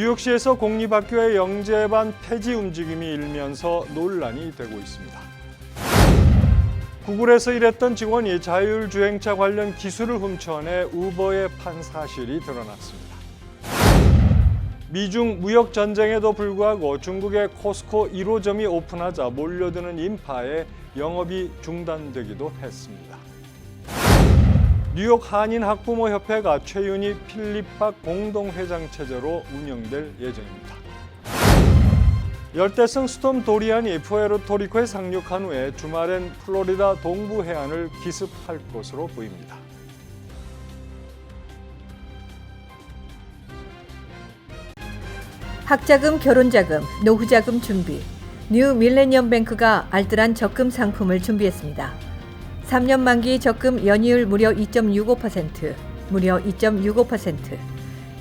뉴욕시에서 공립학교의 영재반 폐지 움직임이 일면서 논란이 되고 있습니다. 구글에서 일했던 직원이 자율주행차 관련 기술을 훔쳐내 우버에 판 사실이 드러났습니다. 미중 무역 전쟁에도 불구하고 중국의 코스코 1호점이 오픈하자 몰려드는 인파에 영업이 중단되기도 했습니다. 뉴욕 한인학부모협회가 최윤희 필립박 공동회장 체제로 운영될 예정입니다. 열대성 스톰 도리안이 푸에르토리코에 상륙한 후에 주말엔 플로리다 동부 해안을 기습할 것으로 보입니다. 학자금, 결혼자금, 노후자금 준비. 뉴 밀레니엄 뱅크가 알뜰한 적금 상품을 준비했습니다. 3년 만기 적금 연이율 무려 2.65%, 무려 2.65%.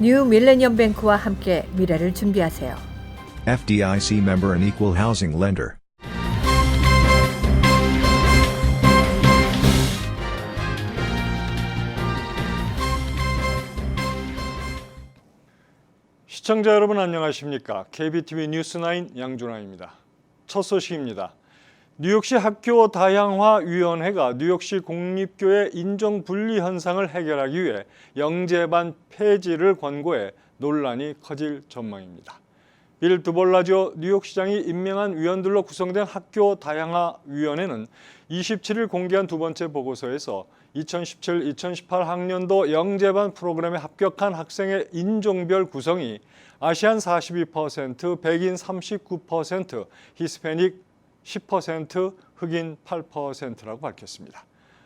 뉴 밀레니엄 뱅크와 함께 미래를 준비하세요. FDIC member and equal housing lender. 시청자 여러분 안녕하십니까? KBTV 뉴스9 양준하입니다. 첫 소식입니다. 뉴욕시 학교 다양화위원회가 뉴욕시 공립교회 인종분리 현상을 해결하기 위해 영재반 폐지를 권고해 논란이 커질 전망입니다. 빌 드볼라지오 뉴욕시장이 임명한 위원들로 구성된 학교 다양화위원회는 27일 공개한 두 번째 보고서에서 2017-2018 학년도 영재반 프로그램에 합격한 학생의 인종별 구성이 아시안 42%, 백인 39%, 히스패닉 10%, 흑인 8%라고 밝혔습니다.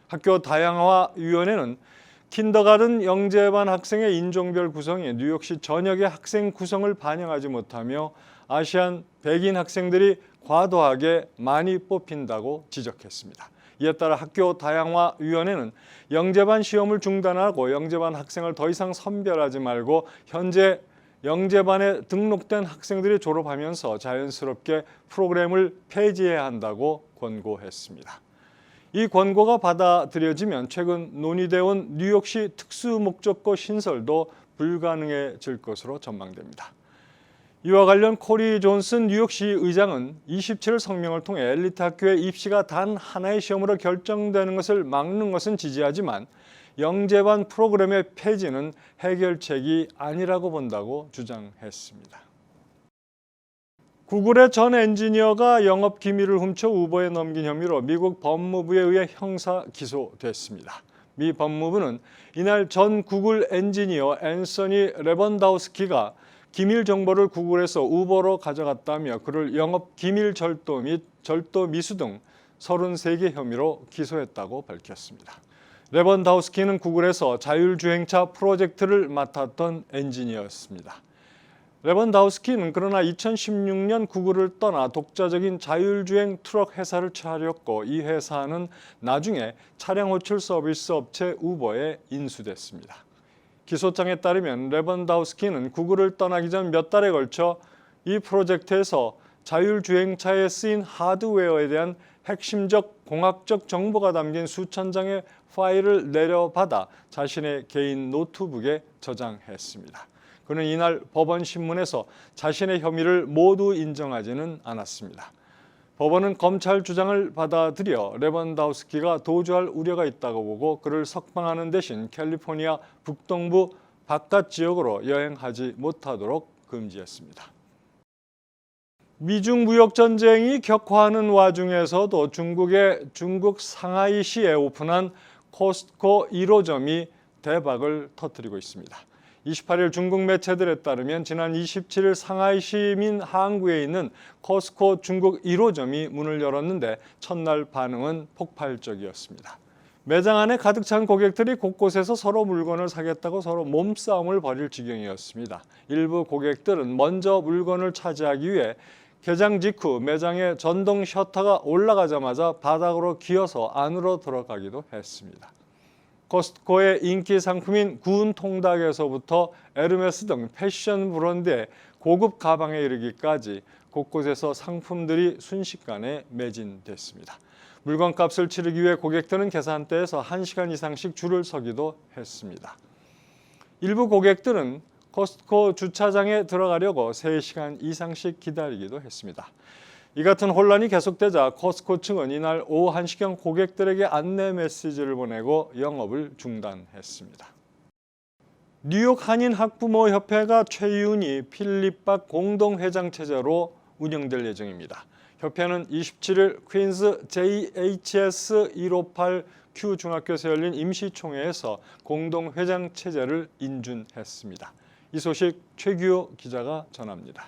학교 다양화위원회는 킨더가든 영재반 학생의 인종별 구성이 뉴욕시 전역의 학생 구성을 반영하지 못하며 아시안 백인 학생들이 과도하게 많이 뽑힌다고 지적했습니다. 이에 따라 학교 다양화위원회는 영재반 시험을 중단하고 영재반 학생을 더 이상 선별하지 말고 현재 영재반에 등록된 학생들이 졸업하면서 자연스럽게 프로그램을 폐지해야 한다고 권고했습니다. 이 권고가 받아들여지면 최근 논의되어 온 뉴욕시 특수목적고 신설도 불가능해질 것으로 전망됩니다. 이와 관련 코리 존슨 뉴욕시 의장은 27일 성명을 통해 엘리트 학교의 입시가 단 하나의 시험으로 결정되는 것을 막는 것은 지지하지만 영재반 프로그램의 폐지는 해결책이 아니라고 본다고 주장했습니다. 구글의 전 엔지니어가 영업 기밀을 훔쳐 우버에 넘긴 혐의로 미국 법무부에 의해 형사 기소됐습니다. 미 법무부는 이날 전 구글 엔지니어 앤서니 레번다우스키가 기밀 정보를 구글에서 우버로 가져갔다며 그를 영업 기밀 절도 및 절도 미수 등 33개 혐의로 기소했다고 밝혔습니다. 레번다우스키는 구글에서 자율주행차 프로젝트를 맡았던 엔지니어였습니다. 레번다우스키는 그러나 2016년 구글을 떠나 독자적인 자율주행 트럭 회사를 차렸고 이 회사는 나중에 차량 호출 서비스 업체 우버에 인수됐습니다. 기소장에 따르면 레번다우스키는 구글을 떠나기 전 몇 달에 걸쳐 이 프로젝트에서 자율주행차에 쓰인 하드웨어에 대한 핵심적 공학적 정보가 담긴 수천 장의 파일을 내려받아 자신의 개인 노트북에 저장했습니다. 그는 이날 법원 신문에서 자신의 혐의를 모두 인정하지는 않았습니다. 법원은 검찰 주장을 받아들여 레번다우스키가 도주할 우려가 있다고 보고 그를 석방하는 대신 캘리포니아 북동부 바깥 지역으로 여행하지 못하도록 금지했습니다. 미중 무역 전쟁이 격화하는 와중에서도 중국 상하이시에 오픈한 코스트코 1호점이 대박을 터뜨리고 있습니다. 28일 중국 매체들에 따르면 지난 27일 상하이 시민 항구에 있는 코스트코 중국 1호점이 문을 열었는데 첫날 반응은 폭발적이었습니다. 매장 안에 가득 찬 고객들이 곳곳에서 서로 물건을 사겠다고 서로 몸싸움을 벌일 지경이었습니다. 일부 고객들은 먼저 물건을 차지하기 위해 개장 직후 매장의 전동 셔터가 올라가자마자 바닥으로 기어서 안으로 들어가기도 했습니다. 코스트코의 인기 상품인 구운 통닭에서부터 에르메스 등 패션 브랜드의 고급 가방에 이르기까지 곳곳에서 상품들이 순식간에 매진됐습니다. 물건값을 치르기 위해 고객들은 계산대에서 1시간 이상씩 줄을 서기도 했습니다. 일부 고객들은 코스트코 주차장에 들어가려고 3시간 이상씩 기다리기도 했습니다. 이 같은 혼란이 계속되자 코스트코 측은 이날 오후 1시경 고객들에게 안내 메시지를 보내고 영업을 중단했습니다. 뉴욕 한인학부모협회가 최윤희 필립박 공동회장 체제로 운영될 예정입니다. 협회는 27일 퀸즈 JHS 158Q 중학교에서 열린 임시총회에서 공동회장 체제를 인준했습니다. 이 소식 최규호 기자가 전합니다.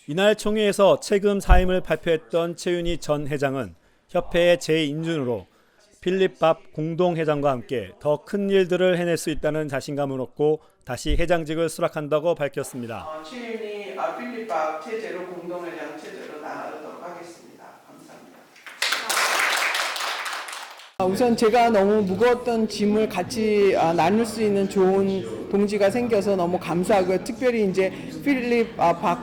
이날 총회에서 최근 사임을 발표했던 최윤희 전 회장은 협회의 재인준으로 필립 밥 공동회장과 함께 더 큰 일들을 해낼 수 있다는 자신감을 얻고 다시 회장직을 수락한다고 밝혔습니다. 최윤희 필립 밥 체제로 공동회장 체제로 나가도록 하겠습니다. 감사합니다. 우선 제가 너무 무거웠던 짐을 같이 나눌 수 있는 좋은 동지가 생겨서 너무 감사하고요. 특별히 이제 필립 박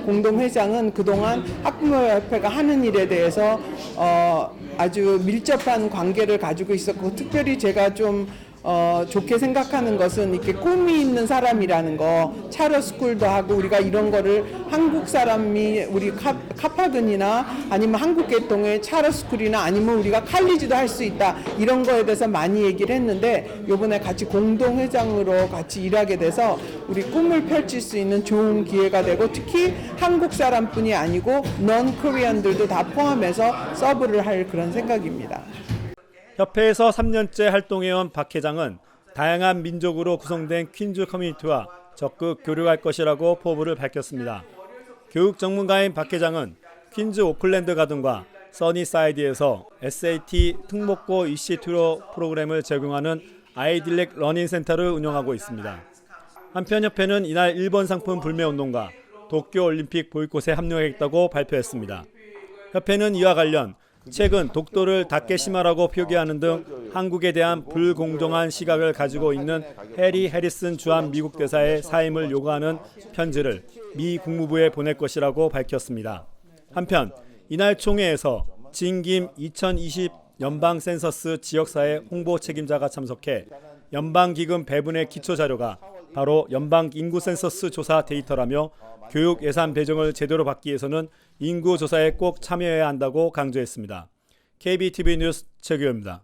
공동회장은 그동안 학부모협회가 하는 일에 대해서 아주 밀접한 관계를 가지고 있었고, 특별히 제가 좀 좋게 생각하는 것은 이렇게 꿈이 있는 사람이라는 거, 차러 스쿨도 하고 우리가 이런 거를 한국 사람이 우리 카파든이나 아니면 한국 계통의 차러 스쿨이나 아니면 우리가 칼리지도 할 수 있다, 이런 거에 대해서 많이 얘기를 했는데 이번에 같이 공동회장으로 같이 일하게 돼서 우리 꿈을 펼칠 수 있는 좋은 기회가 되고, 특히 한국 사람뿐이 아니고 넌 코리안들도 다 포함해서 서브를 할 그런 생각입니다. 협회에서 3년째 활동해온 박 회장은 다양한 민족으로 구성된 퀸즈 커뮤니티와 적극 교류할 것이라고 포부를 밝혔습니다. 교육 전문가인 박 회장은 퀸즈 오클랜드 가든과 써니사이드에서 SAT 특목고 EC2 프로그램을 제공하는 아이딜렉 러닝 센터를 운영하고 있습니다. 한편 협회는 이날 일본 상품 불매 운동과 도쿄올림픽 보이콧에 합류하겠다고 발표했습니다. 협회는 이와 관련 최근 독도를 닫게 심하라고 표기하는 등 한국에 대한 불공정한 시각을 가지고 있는 해리 해리슨 주한 미국 대사의 사임을 요구하는 편지를 미 국무부에 보낼 것이라고 밝혔습니다. 한편 이날 총회에서 진김 2020 연방 센서스 지역사회 홍보 책임자가 참석해 연방기금 배분의 기초자료가 바로 연방 인구 센서스 조사 데이터라며 교육 예산 배정을 제대로 받기 위해서는 인구 조사에 꼭 참여해야 한다고 강조했습니다. KBTV 뉴스 최규호입니다.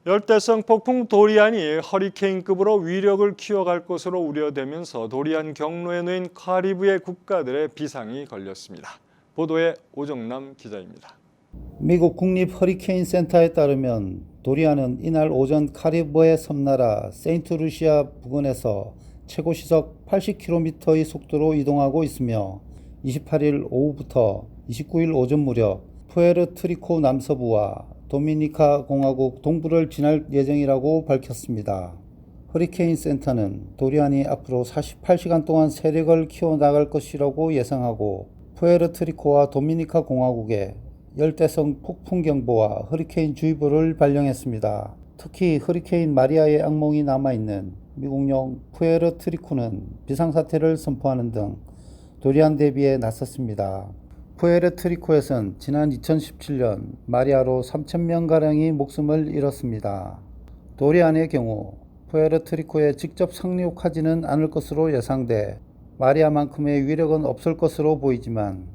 열대성 폭풍 도리안이 허리케인급으로 위력을 키워갈 것으로 우려되면서 도리안 경로에 놓인 카리브해 국가들의 비상이 걸렸습니다. 보도에 오정남 기자입니다. 미국 국립 허리케인 센터에 따르면 도리안은 이날 오전 카리브해 섬나라 세인트루시아 부근에서 최고 시속 80km의 속도로 이동하고 있으며 28일 오후부터 29일 오전 무렵 푸에르트리코 남서부와 도미니카 공화국 동부를 지날 예정이라고 밝혔습니다. 허리케인 센터는 도리안이 앞으로 48시간 동안 세력을 키워나갈 것이라고 예상하고 푸에르트리코와 도미니카 공화국에 열대성 폭풍 경보와 허리케인 주의보를 발령했습니다. 특히 허리케인 마리아의 악몽이 남아있는 미국령 푸에르트리코는 비상사태를 선포하는 등 도리안 대비에 나섰습니다. 푸에르트리코에선 지난 2017년 마리아로 3,000명가량이 목숨을 잃었습니다. 도리안의 경우 푸에르트리코에 직접 상륙하지는 않을 것으로 예상돼 마리아만큼의 위력은 없을 것으로 보이지만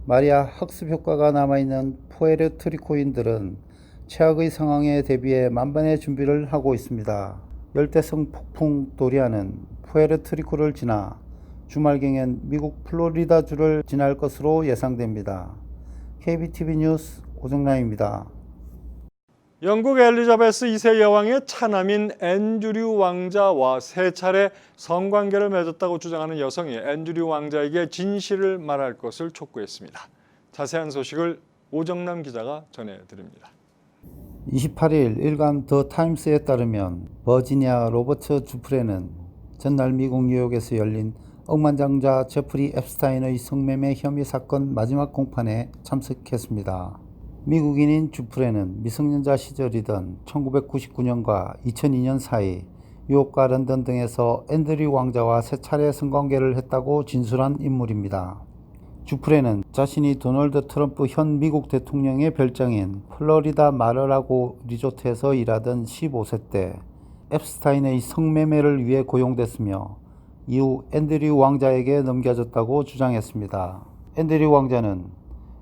마리아 학습 효과가 남아있는 푸에르트리코인들은 최악의 상황에 대비해 만반의 준비를 하고 있습니다. 열대성 폭풍 도리안은 푸에르트리코를 지나 주말경엔 미국 플로리다주를 지날 것으로 예상됩니다. KBTV 뉴스 오정남입니다. 영국 엘리자베스 2세 여왕의 차남인 앤드류 왕자와 3차례 성관계를 맺었다고 주장하는 여성이 앤드류 왕자에게 진실을 말할 것을 촉구했습니다. 자세한 소식을 오정남 기자가 전해드립니다. 28일 일간 더 타임스에 따르면 버지니아 로버트 주프레는 전날 미국 뉴욕에서 열린 억만장자 제프리 앱스타인의 성매매 혐의 사건 마지막 공판에 참석했습니다. 미국인인 주프레는 미성년자 시절이던 1999년과 2002년 사이 뉴욕과 런던 등에서 앤드류 왕자와 3차례 성관계를 했다고 진술한 인물입니다. 주프레는 자신이 도널드 트럼프 현 미국 대통령의 별장인 플로리다 마르라고 리조트에서 일하던 15세 때 앱스타인의 성매매를 위해 고용됐으며 이후 앤드류 왕자에게 넘겨졌다고 주장했습니다. 앤드류 왕자는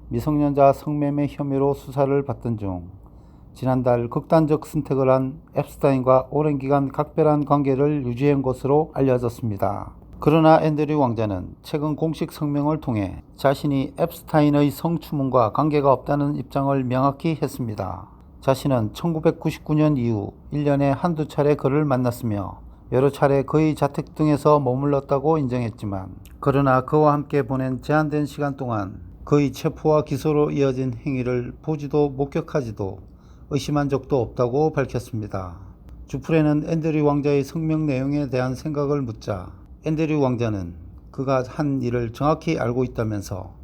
미성년자 성매매 혐의로 수사를 받던 중 지난달 극단적 선택을 한 앱스타인과 오랜 기간 각별한 관계를 유지한 것으로 알려졌습니다. 그러나 앤드류 왕자는 최근 공식 성명을 통해 자신이 앱스타인의 성추문과 관계가 없다는 입장을 명확히 했습니다. 자신은 1999년 이후 1년에 한두 차례 그를 만났으며 여러 차례 그의 자택 등에서 머물렀다고 인정했지만 그러나 그와 함께 보낸 제한된 시간 동안 그의 체포와 기소로 이어진 행위를 보지도 목격하지도 의심한 적도 없다고 밝혔습니다. 주프레는 앤드류 왕자의 성명 내용에 대한 생각을 묻자 앤드류 왕자는 그가 한 일을 정확히 알고 있다면서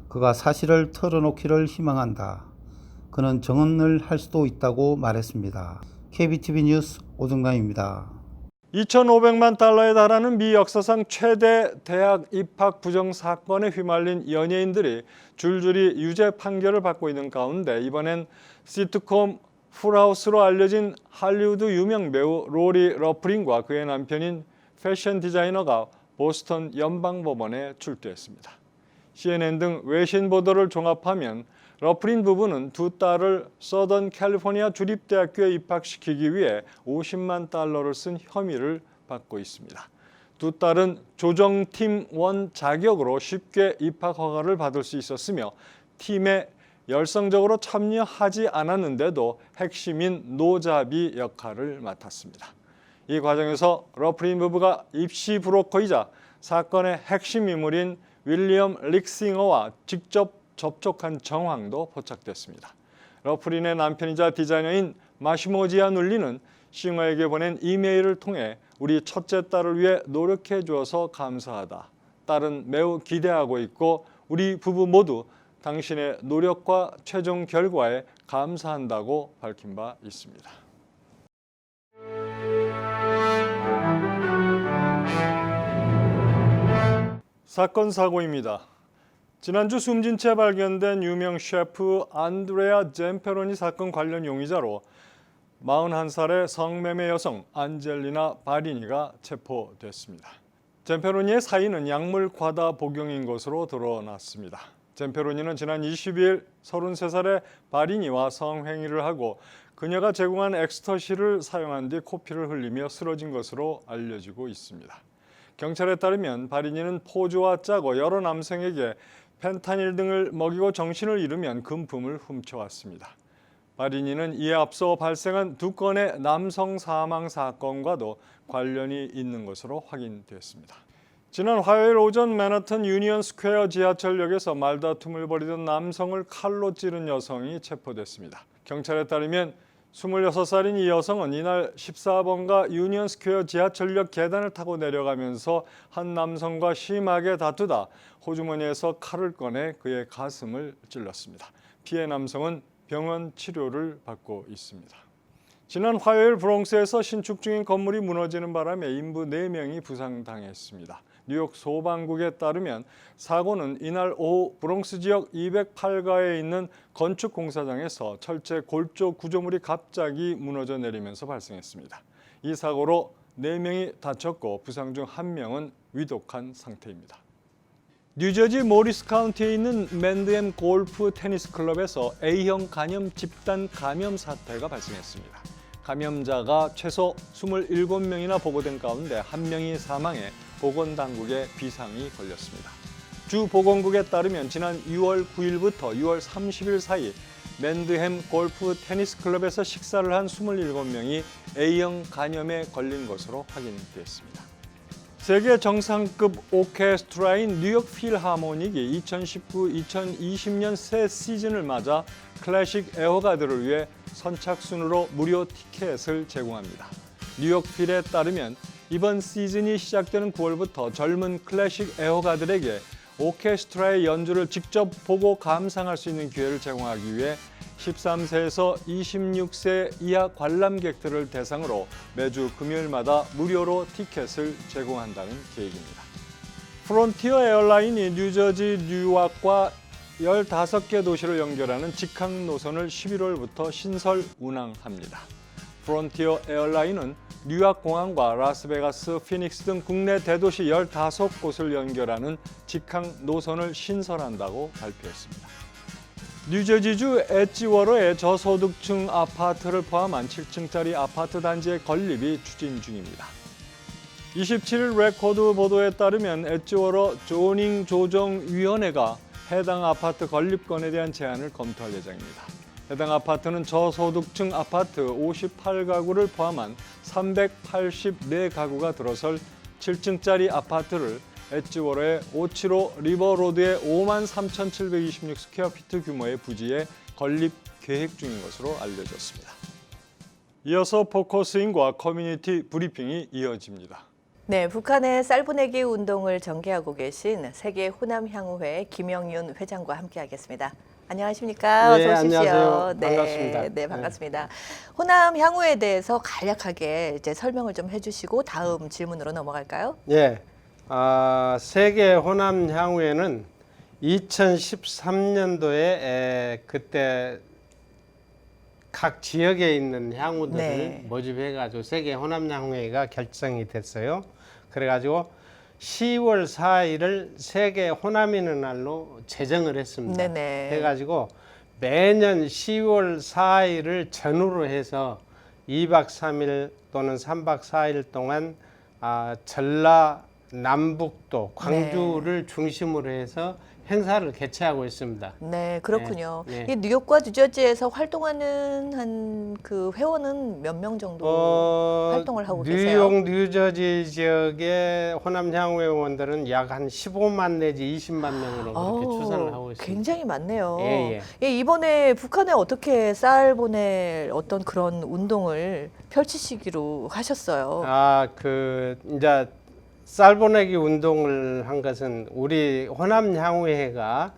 그가 사실을 털어놓기를 희망한다. 그는 정언을 할 수도 있다고 말했습니다. KBTV 뉴스 오정남입니다. 2,500만 달러에 달하는 미 역사상 최대 대학 입학 부정 사건에 휘말린 연예인들이 줄줄이 유죄 판결을 받고 있는 가운데 이번엔 시트콤 풀하우스로 알려진 할리우드 유명 배우 로리 러프린과 그의 남편인 패션 디자이너가 보스턴 연방법원에 출두했습니다. CNN 등 외신 보도를 종합하면 러프린 부부는 두 딸을 서던 캘리포니아 주립대학교에 입학시키기 위해 50만 달러를 쓴 혐의를 받고 있습니다. 두 딸은 조정팀원 자격으로 쉽게 입학 허가를 받을 수 있었으며 팀에 열성적으로 참여하지 않았는데도 핵심인 노자비 역할을 맡았습니다. 이 과정에서 러프린 부부가 입시 브로커이자 사건의 핵심 인물인 윌리엄 릭싱어와 직접 접촉한 정황도 포착됐습니다. 러프린의 남편이자 디자이너인 마시모 지아눌리는 싱어에게 보낸 이메일을 통해 우리 첫째 딸을 위해 노력해 주어서 감사하다. 딸은 매우 기대하고 있고 우리 부부 모두 당신의 노력과 최종 결과에 감사한다고 밝힌 바 있습니다. 사건 사고입니다. 지난주 숨진 채 발견된 유명 셰프 안드레아 젠페로니 사건 관련 용의자로 41살의 성매매 여성 안젤리나 바리니가 체포됐습니다. 젠페로니의 사인은 약물 과다 복용인 것으로 드러났습니다. 젠페로니는 지난 22일 33살의 바리니와 성행위를 하고 그녀가 제공한 엑스터시를 사용한 뒤 코피를 흘리며 쓰러진 것으로 알려지고 있습니다. 경찰에 따르면 바리니는 포주와 짜고 여러 남성에게 펜타닐 등을 먹이고 정신을 잃으면 금품을 훔쳐왔습니다. 바리니는 이에 앞서 발생한 두 건의 남성 사망 사건과도 관련이 있는 것으로 확인됐습니다. 지난 화요일 오전 맨하튼 유니언 스퀘어 지하철역에서 말다툼을 벌이던 남성을 칼로 찌른 여성이 체포됐습니다. 경찰에 따르면 26살인 이 여성은 이날 14번가 유니언 스퀘어 지하철역 계단을 타고 내려가면서 한 남성과 심하게 다투다 호주머니에서 칼을 꺼내 그의 가슴을 찔렀습니다. 피해 남성은 병원 치료를 받고 있습니다. 지난 화요일 브롱스에서 신축 중인 건물이 무너지는 바람에 인부 4명이 부상당했습니다. 뉴욕 소방국에 따르면 사고는 이날 오후 브롱스 지역 208가에 있는 건축 공사장에서 철제 골조 구조물이 갑자기 무너져 내리면서 발생했습니다. 이 사고로 4명이 다쳤고 부상 중 1명은 위독한 상태입니다. 뉴저지 모리스 카운티에 있는 맨드햄 골프 테니스 클럽에서 A형 간염 집단 감염 사태가 발생했습니다. 감염자가 최소 27명이나 보고된 가운데 1명이 사망해 보건당국에 비상이 걸렸습니다. 주 보건국에 따르면 지난 6월 9일부터 6월 30일 사이 맨드햄 골프 테니스 클럽에서 식사를 한 27명이 A형 간염에 걸린 것으로 확인됐습니다. 세계 정상급 오케스트라인 뉴욕 필하모닉이 2019-2020년 새 시즌을 맞아 클래식 애호가들을 위해 선착순으로 무료 티켓을 제공합니다. 뉴욕 필에 따르면 이번 시즌이 시작되는 9월부터 젊은 클래식 애호가들에게 오케스트라의 연주를 직접 보고 감상할 수 있는 기회를 제공하기 위해 13세에서 26세 이하 관람객들을 대상으로 매주 금요일마다 무료로 티켓을 제공한다는 계획입니다. 프론티어 에어라인이 뉴저지 뉴악과 15개 도시를 연결하는 직항 노선을 11월부터 신설 운항합니다. 프론티어 에어라인은 뉴욕 공항과 라스베가스, 피닉스 등 국내 대도시 15곳을 연결하는 직항 노선을 신설한다고 발표했습니다. 뉴저지주 엣지워러의 저소득층 아파트를 포함한 7층짜리 아파트 단지의 건립이 추진 중입니다. 27일 레코드 보도에 따르면 엣지워러 조닝 조정위원회가 해당 아파트 건립건에 대한 제안을 검토할 예정입니다. 해당 아파트는 저소득층 아파트 58가구를 포함한 384가구가 들어설 7층짜리 아파트를 엣지워러의 575 리버로드의 53,726 스퀘어피트 규모의 부지에 건립 계획 중인 것으로 알려졌습니다. 이어서 포커스인과 커뮤니티 브리핑이 이어집니다. 네, 북한의 쌀 보내기 운동을 전개하고 계신 세계 호남향후회 김영윤 회장과 함께하겠습니다. 안녕하십니까? 네, 어서 오십시오. 안녕하세요. 네, 반갑습니다. 네, 반갑습니다. 호남 향후에 대해서 간략하게 이제 설명을 좀 해주시고 다음 질문으로 넘어갈까요? 예, 세계 호남 향후회는 2013년도에 그때 각 지역에 있는 향후들을 네. 모집해가지고 세계 호남 향후회가 결성이 됐어요. 그래가지고 10월 4일을 세계 호남인의 날로 제정을 했습니다. 네네. 해가지고 매년 10월 4일을 전후로 해서 2박 3일 또는 3박 4일 동안 전라, 남북도, 광주를 중심으로 해서 행사를 개최하고 있습니다. 네, 그렇군요. 네, 네. 이 뉴욕과 뉴저지에서 활동하는 한 그 회원은 몇 명 정도 활동을 하고 계세요? 뉴욕, 뉴저지 지역의 호남 향후회원들은 약 한 15만 내지 20만 명으로 그렇게 추산을 하고 있습니다. 굉장히 많네요. 예. 예, 이번에 북한에 어떻게 쌀 보낼 어떤 그런 운동을 펼치시기로 하셨어요? 이제 쌀 보내기 운동을 한 것은 우리 호남 향후회가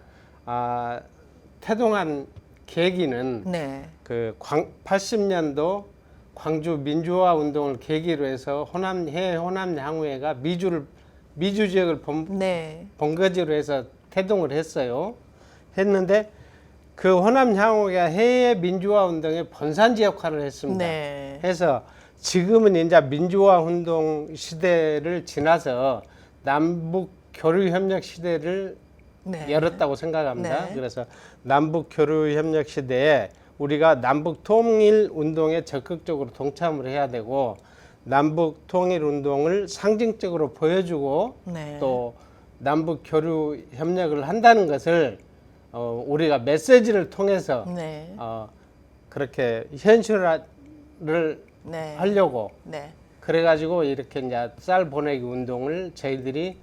태동한 계기는 네. 80년도 광주 민주화 운동을 계기로 해서 호남 향후회가 미주 지역을 네. 본거지로 해서 태동을 했어요. 했는데 그 호남 향후회가 해외 민주화 운동의 본산지 역할을 했습니다. 네. 해서 지금은 이제 민주화 운동 시대를 지나서 남북 교류 협력 시대를 네. 열었다고 생각합니다. 네. 그래서 남북 교류 협력 시대에 우리가 남북 통일 운동에 적극적으로 동참을 해야 되고 남북 통일 운동을 상징적으로 보여주고 네. 또 남북 교류 협력을 한다는 것을 우리가 메시지를 통해서 네. 그렇게 현실화를 네. 하려고 네. 그래가지고 이렇게 이제 쌀 보내기 운동을 저희들이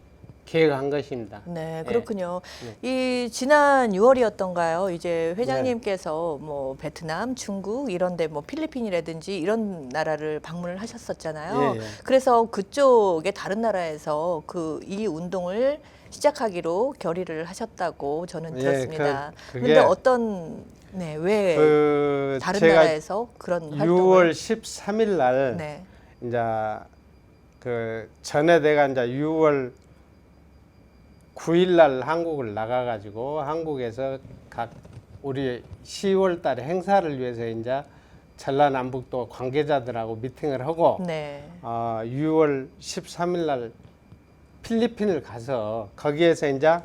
계획한 것입니다. 네, 그렇군요. 이 지난 6월이었던가요? 이제 회장님께서 뭐 베트남, 중국 이런데 뭐 필리핀이라든지 이런 나라를 방문을 하셨었잖아요. 예, 예. 그래서 그쪽의 다른 나라에서 이 운동을 시작하기로 결의를 하셨다고 저는 예, 들었습니다. 그게 그런데 왜 다른 제가 나라에서 그런 6월 활동을? 13일 날 네, 이제 전에 내가 이제 6월 9일 날 한국을 나가가지고 한국에서 각 우리 10월 달에 행사를 위해서 이제 전라남북도 관계자들하고 미팅을 하고 네, 6월 13일 날 필리핀을 가서 거기에서 이제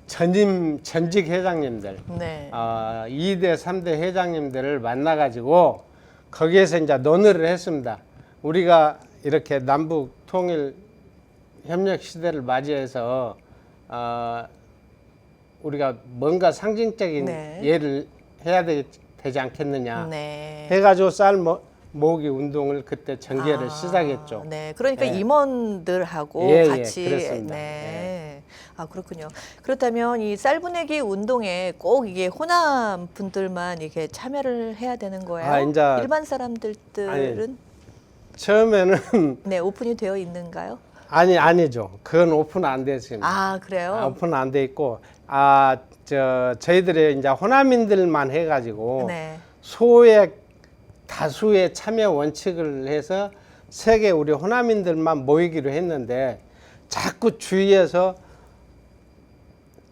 전직 회장님들 네, 2대, 3대 회장님들을 만나가지고 거기에서 이제 논의를 했습니다. 우리가 이렇게 남북 통일 협력 시대를 맞이해서 우리가 뭔가 상징적인 네. 예를 해야 되지 않겠느냐 네. 해가지고 쌀 모으기 운동을 그때 전개를 시작했죠. 네, 그러니까 예. 임원들하고 예, 예, 같이. 그렇습니다. 네. 그렇군요. 그렇다면 이 쌀 보내기 운동에 꼭 이게 호남 분들만 이게 참여를 해야 되는 거예요? 이제 일반 사람들은 처음에는 네, 오픈이 되어 있는가요? 아니죠. 그건 오픈 안 됐습니다. 그래요? 오픈 안 돼 있고 저희들이 이제 호남인들만 해가지고 네. 소액 다수의 참여 원칙을 해서 세계 우리 호남인들만 모이기로 했는데 자꾸 주위에서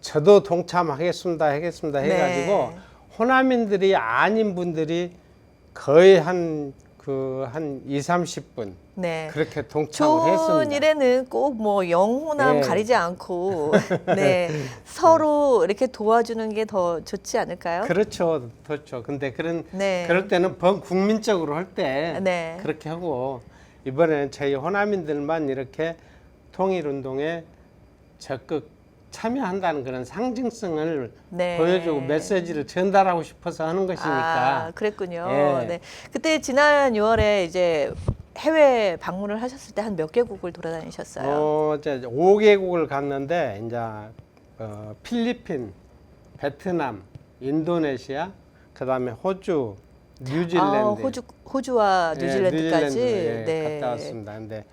저도 동참하겠습니다 해가지고 네. 호남인들이 아닌 분들이 거의 한 그 한 2, 30분 네. 그렇게 동참을 좋은 했습니다. 일에는 꼭 뭐 영호남 네. 가리지 않고 네. 서로 이렇게 도와주는 게 더 좋지 않을까요? 그렇죠, 그렇죠. 근데 네. 그럴 때는 범국민적으로 할 때 네. 그렇게 하고 이번에는 저희 호남인들만 이렇게 통일운동에 적극 참여한다는 그런 상징성을 네. 보여주고 메시지를 전달하고 싶어서 하는 것이니까. 아, 그랬군요. 예. 네. 그때 지난 6월에 이제 해외 방문을 하셨을 때 한 몇 개국을 돌아다니셨어요? 이제 5개국을 갔는데 이제 필리핀, 베트남, 인도네시아, 그다음에 호주, 뉴질랜드. 호주와 예, 뉴질랜드까지 뉴질랜드, 예, 네. 갔다 왔습니다. 근데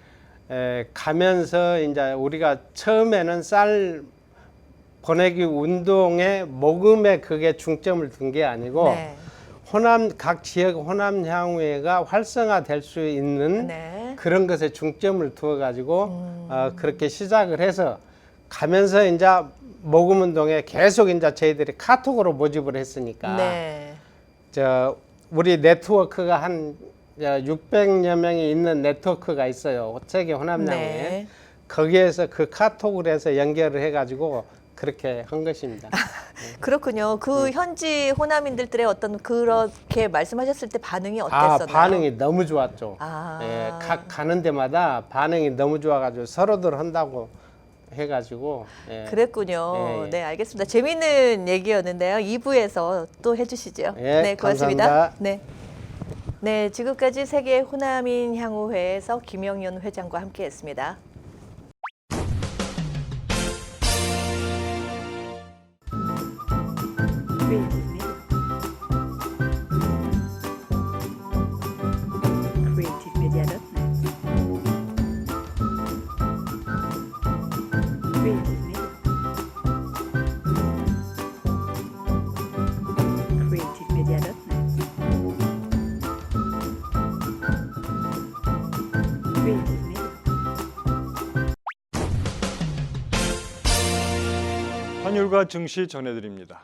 가면서 이제 우리가 처음에는 쌀 보내기 운동의 모금에 그게 중점을 둔 게 아니고 네. 각 지역 호남 향후회가 활성화될 수 있는 네. 그런 것에 중점을 두어 가지고 그렇게 시작을 해서 가면서 이제 모금 운동에 계속 이제 저희들이 카톡으로 모집을 했으니까 네. 우리 네트워크가 한 600여 명이 있는 네트워크가 있어요. 세계 호남양에. 네. 거기에서 그 카톡을 해서 연결을 해가지고 그렇게 한 것입니다. 그렇군요. 그 현지 호남인들의 어떤 그렇게 말씀하셨을 때 반응이 어땠었나요? 반응이 너무 좋았죠. 아. 예, 가는 데마다 반응이 너무 좋아가지고 서로들 한다고 해가지고. 예. 그랬군요. 예, 예. 네, 알겠습니다. 재미있는 얘기였는데요. 2부에서 또 해주시죠. 예, 네, 고맙습니다. 감사합니다. 네. 네, 지금까지 세계 호남인 향후회에서 김영윤 회장과 함께했습니다. 환율과 증시 전해드립니다.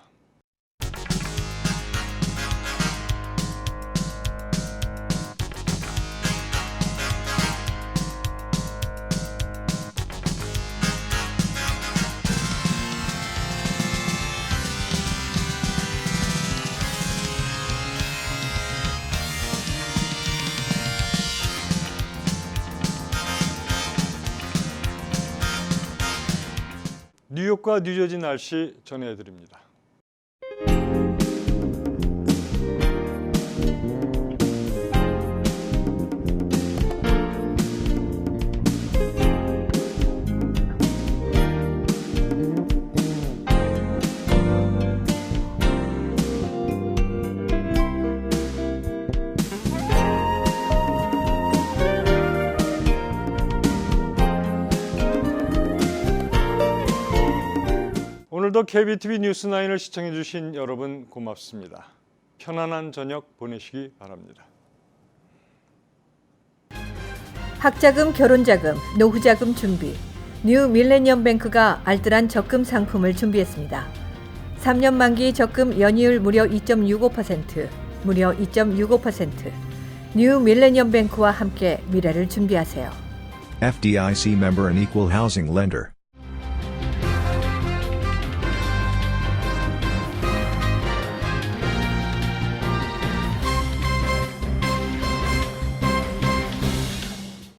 뉴욕과 뉴저지 날씨 전해드립니다. 오늘도 KBTV 뉴스9을 시청해 주신 여러분 고맙습니다. 편안한 저녁 보내시기 바랍니다. 학자금, 결혼자금, 노후자금 준비. 뉴 밀레니엄 뱅크가 알뜰한 적금 상품을 준비했습니다. 3년 만기 적금 연이율 무려 2.65%, 무려 2.65%. 뉴 밀레니엄 뱅크와 함께 미래를 준비하세요. FDIC member and equal housing lender.